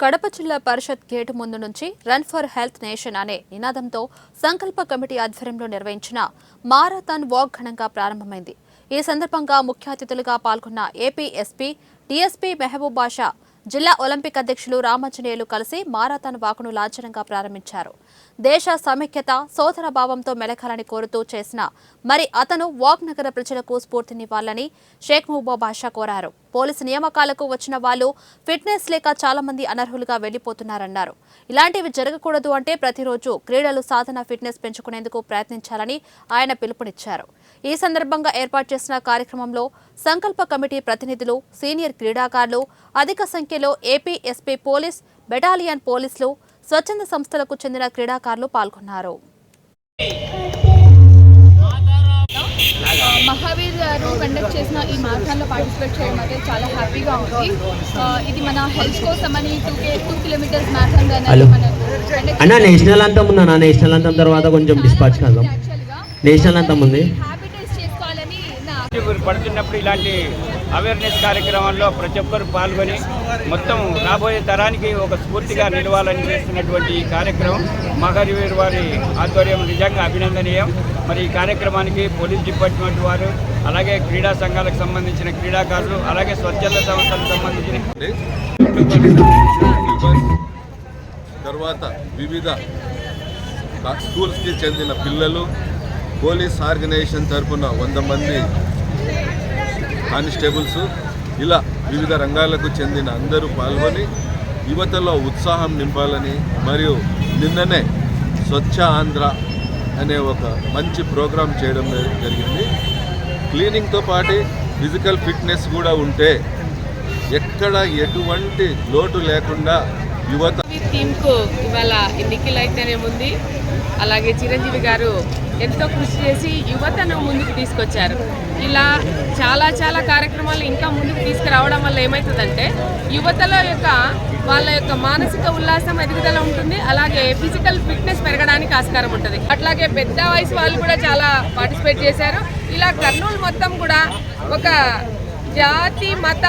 కడప జిల్లా పరిషత్ గేటు ముందు నుంచి రన్ ఫర్ హెల్త్ నేషన్ అనే నినాదంతో సంకల్ప కమిటీ ఆధ్వర్యంలో నిర్వహించిన మారథాన్ వాక్ ఘనంగా ప్రారంభమైంది. ఈ సందర్భంగా ముఖ్య అతిథులుగా పాల్గొన్న ఏపీ ఎస్పీ, డీఎస్పీ మెహబూబ్ బాషా, జిల్లా ఒలింపిక్ అధ్యక్షులు రామాంజనేయులు కలిసి మారథాన్ వాక్ను లాంఛనంగా ప్రారంభించారు. దేశ సమైక్యత, సోదర భావంతో మెలకాలని కోరుతూ చేసిన అతను వాక్ నగర ప్రజలకు స్ఫూర్తినివ్వాలని షేక్ మెహబూబ్ బాషా కోరారు. పోలీసు నియామకాలకు వచ్చిన వాళ్లు ఫిట్నెస్ లేక చాలా మంది అనర్హులుగా వెళ్లిపోతున్నారన్నారు. ఇలాంటివి జరగకూడదు అంటే ప్రతిరోజు క్రీడలు, సాధన, ఫిట్నెస్ పెంచుకునేందుకు ప్రయత్నించాలని ఆయన పిలుపునిచ్చారు. ఈ సందర్భంగా ఏర్పాటు చేసిన కార్యక్రమంలో సంకల్ప కమిటీ ప్రతినిధులు, సీనియర్ క్రీడాకారులు, అధిక సంఖ్యలో ఏపీ ఎస్పీ, పోలీస్ బెటాలియన్ పోలీసులు, స్వచ్ఛంద సంస్థలకు చెందిన క్రీడాకారులు పాల్గొన్నారు. మహావీర్ గారు కండక్ట్ చేసిన ఈ మారథాన్లో పార్టిసిపేట్ చేయడం అయితే చాలా హ్యాపీగా ఉంది. ఇది మన హెల్త్ కోసమని 2 కిలోమీటర్స్ మారథాన్ అన్న నేషనల్ అంతం ఉందన్న. నేషనల్ అంతం తర్వాత కొంచెం డిస్పాచ్ కాదు. నేషనల్ అంతం ఉంది. హ్యాబిటైజ్ చేసుకోవాలని పడుతున్నప్పుడు ఇలాంటి అవేర్నెస్ కార్యక్రమాల్లో ప్రతి ఒక్కరు పాల్గొని మొత్తం రాబోయే తరానికి ఒక స్ఫూర్తిగా నిలవాలని చేస్తున్నటువంటి ఈ కార్యక్రమం మహావీర్ వారి ఆధ్వర్యం నిజంగా అభినందనీయం. మరి ఈ కార్యక్రమానికి పోలీస్ డిపార్ట్మెంట్ వారు, అలాగే క్రీడా సంఘాలకు సంబంధించిన క్రీడాకారులు, అలాగే స్వచ్ఛంద సంస్థలకు సంబంధించిన తర్వాత వివిధ స్కూల్స్కి చెందిన పిల్లలు, పోలీస్ ఆర్గనైజేషన్ తరఫున 100 మంది కానిస్టేబుల్స్, ఇలా వివిధ రంగాలకు చెందిన అందరూ పాల్గొని యువతలో ఉత్సాహం నింపాలని, మరియు నిన్ననే స్వచ్ఛ ఆంధ్ర అనే ఒక మంచి ప్రోగ్రాం చేయడం జరిగింది. క్లీనింగ్తో పాటు ఫిజికల్ ఫిట్నెస్ కూడా ఉంటే ఎక్కడ ఎటువంటి లోటు లేకుండా యువత టీంకు ఇవాళ ఎన్నికలు అయితేనే ఉంది. అలాగే చిరంజీవి గారు ఎంతో కృషి చేసి యువతను ముందుకు తీసుకొచ్చారు. ఇలా చాలా కార్యక్రమాలు ఇంకా ముందుకు తీసుకురావడం వల్ల ఏమవుతుందంటే యువతలో వాళ్ళ యొక్క మానసిక ఉల్లాసం, ఎదుగుదల ఉంటుంది. అలాగే ఫిజికల్ ఫిట్నెస్ పెరగడానికి ఆస్కారం ఉంటుంది. అట్లాగే పెద్ద వయసు వాళ్ళు కూడా చాలా పార్టిసిపేట్ చేశారు. ఇలా కర్నూలు మొత్తం కూడా ఒక జాతి, మత